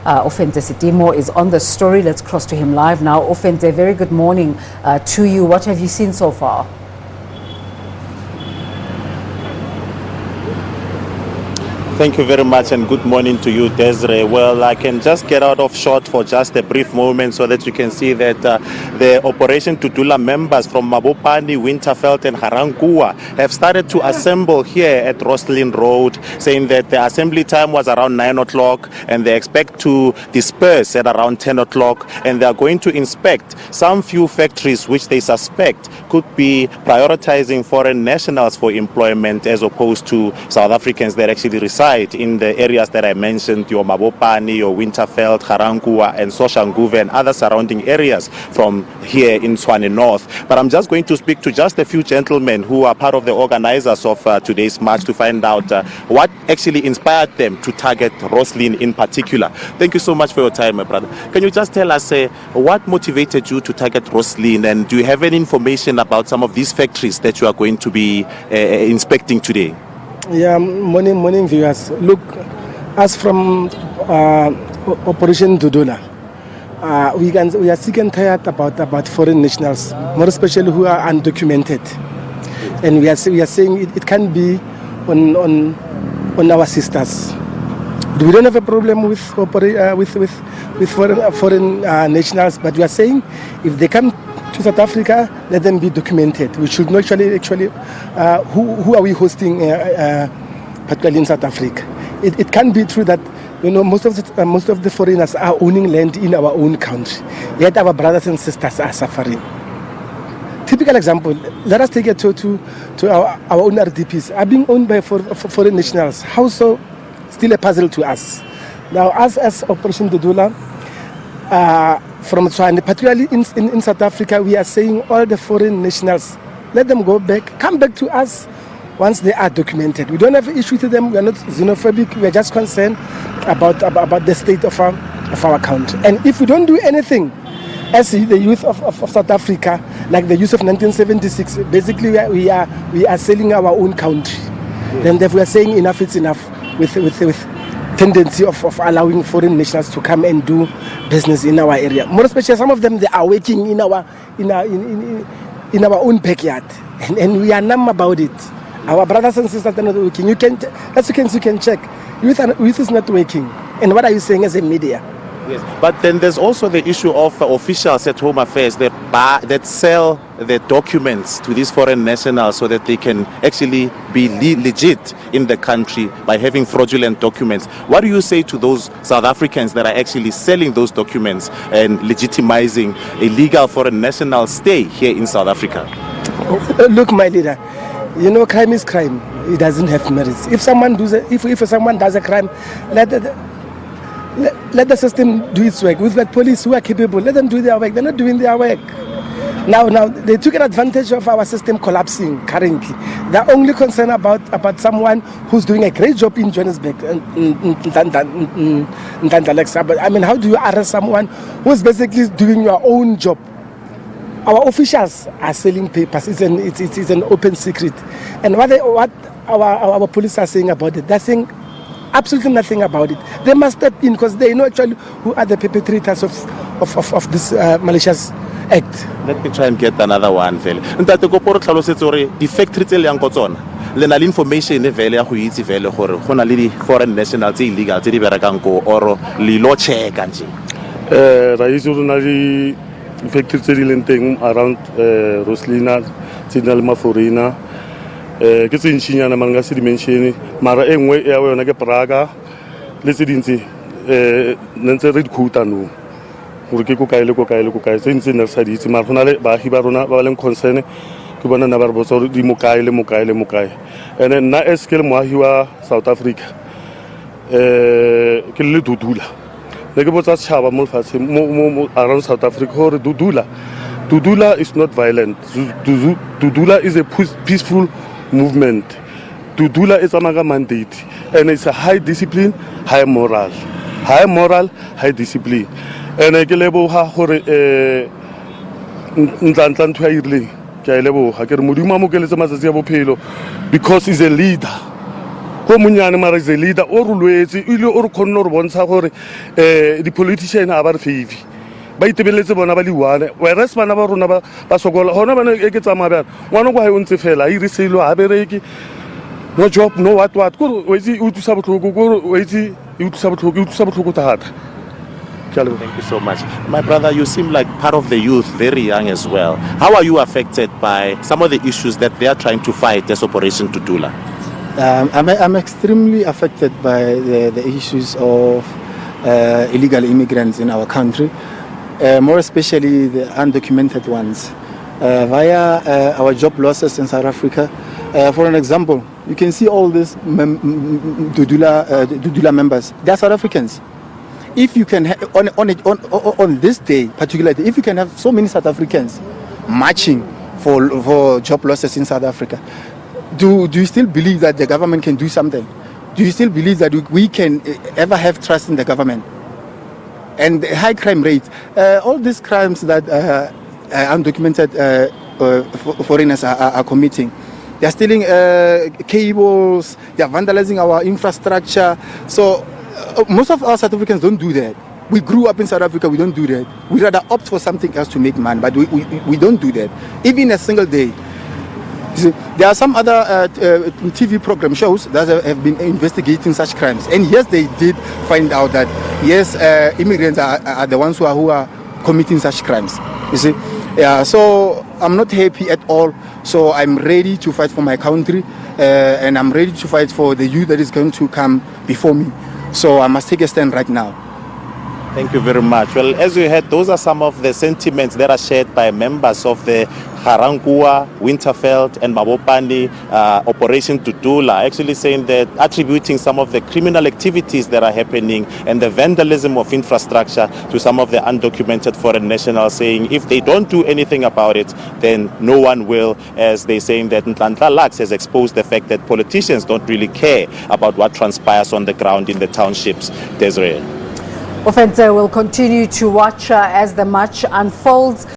Ofentse Setimo is on the story. Let's cross to him live now. Ofentse, very good morning to you. What have you seen so far? Thank you very much and good morning to you, Desiree. Well, I can just get out of shot for just a brief moment so that you can see that the Operation Dudula members from Mabopane, Winterveld and Ga-Rankuwa have started to assemble here at Rosslyn Road, saying that the assembly time was around 9 o'clock and they expect to disperse at around 10 o'clock, and they are going to inspect some few factories which they suspect could be prioritizing foreign nationals for employment as opposed to South Africans that actually reside in the areas that I mentioned, your Mabopane, your Winterveld, Ga-Rankuwa and Soshanguve and other surrounding areas from here in Tshwane North. But I'm just going to speak to just a few gentlemen who are part of the organizers of today's march to find out what actually inspired them to target Rosslyn in particular. Thank you so much for your time, my brother. Can you just tell us what motivated you to target Rosslyn, and do you have any information about some of these factories that you are going to be inspecting today? Yeah, morning viewers. Look, as from Operation Dudula, we are sick and tired about foreign nationals, more especially who are undocumented, and we are saying it can be on our sisters. We don't have a problem with foreign nationals, but we are saying if they come to South Africa, let them be documented. We should know actually who are we hosting, particularly in South Africa. It can be true that most of the foreigners are owning land in our own country, yet our brothers and sisters are suffering. Typical example, let us take it to our own RDPs are being owned by foreign nationals. How so? Still a puzzle to us. Now, as Operation Dudula, from Tshwane, particularly in South Africa, we are saying all the foreign nationals, let them go back, come back to us once they are documented. We don't have an issue with them. We are not xenophobic. We are just concerned about the state of our country. And if we don't do anything, as the youth of South Africa, like the youth of 1976, basically we are selling our own country. Then we are saying enough is enough with tendency of allowing foreign nationals to come and do business in our area. More especially, some of them, they are working in our own backyard, and we are numb about it. Our brothers and sisters are not working. You can check. Youth is not working. And what are you saying as a media? Yes, but then there's also the issue of officials at Home Affairs that sell the documents to these foreign nationals so that they can actually be legit in the country by having fraudulent documents. What do you say to those South Africans that are actually selling those documents and legitimizing illegal foreign national stay here in South Africa? Look, my leader, crime is crime. It doesn't have merits. If someone does a crime, let the system do its work. With the police who are capable, let them do their work. They're not doing their work. Now they took an advantage of our system collapsing currently. They're only concerned about someone who's doing a great job in Johannesburg. I mean, how do you arrest someone who's basically doing your own job? Our officials are selling papers. It's an open secret. And what our police are saying about it, they're saying absolutely nothing about it. They must step in because they know actually who are the perpetrators of this malicious act. Let me try and get another one. Ntate go poro tlhalosetse hore di factory tse le yang go tsona le na le information e vele ya go itse vele gore go na le di foreign nationals tse illegal tse di berekang go or le lo checka nje. Ra itse gore na di factory tse di leng teng around Rosslyn tse di na le maforena ke tse ntšinyana manga se dimensione mara e nngwe ya yona ke Praga le tse dintsi ntse re dikhuta no gore ke go kae tse ntse ne sa di itse mara gona le baagi ba rona ba leng concern ke bona na ba re botsa gore di mo kae and nna es ke le moagi wa South Africa ke le Dudula ne ke botsa setšhaba mo lefatsheng mo around South Africa gore Dudula is not violent. Dudula is a peaceful movement. Dudula is a mandate, and it's a high discipline, high moral, high discipline. And I lebo ha hore ntlantlantho ya irle ke a lebo ha ke re modimo mo ke letse matsatsi ya bophelo because he's a leader. ko monyane mara is a leader o rulwetse ile o re khonno re bontsha gore di politician a ba re favor ba itebeletse bona ba li one whereas bana ba rona ba sokola hona bana e ke tsamaya bana ngwana go ha o ntse fela e re selo ha bereki no job no what ko o itse o tsa botlhoko ko o itse o tsa botlhoko thata. Thank you so much. My brother, you seem like part of the youth, very young as well. How are you affected by some of the issues that they are trying to fight as Operation Dudula? I'm extremely affected by the issues of illegal immigrants in our country, more especially the undocumented ones. Via our job losses in South Africa, for an example, you can see all these Dudula members. They are South Africans. If you can on this day, particularly, if you can have so many South Africans marching for job losses in South Africa, do you still believe that the government can do something? Do you still believe that we can ever have trust in the government? And the high crime rate, all these crimes that undocumented foreigners are committing. They are stealing cables, they are vandalizing our infrastructure. So most of our South Africans don't do that. We grew up in South Africa, we don't do that. We rather opt for something else to make money, but we don't do that. Even a single day. See, there are some other TV program shows that have been investigating such crimes. And yes, they did find out that, yes, immigrants are the ones who are committing such crimes. You see? Yeah, so I'm not happy at all. So I'm ready to fight for my country, and I'm ready to fight for the youth that is going to come before me. So I must take a stand right now. Thank you very much. Well, as you heard, those are some of the sentiments that are shared by members of the Ga-Rankuwa, Winterveld and Mabopane Operation Dudula, actually saying that, attributing some of the criminal activities that are happening and the vandalism of infrastructure to some of the undocumented foreign nationals, saying if they don't do anything about it, then no one will, as they're saying that Nhlanhla Lux has exposed the fact that politicians don't really care about what transpires on the ground in the townships. Desiree. Ofentse will continue to watch as the march unfolds.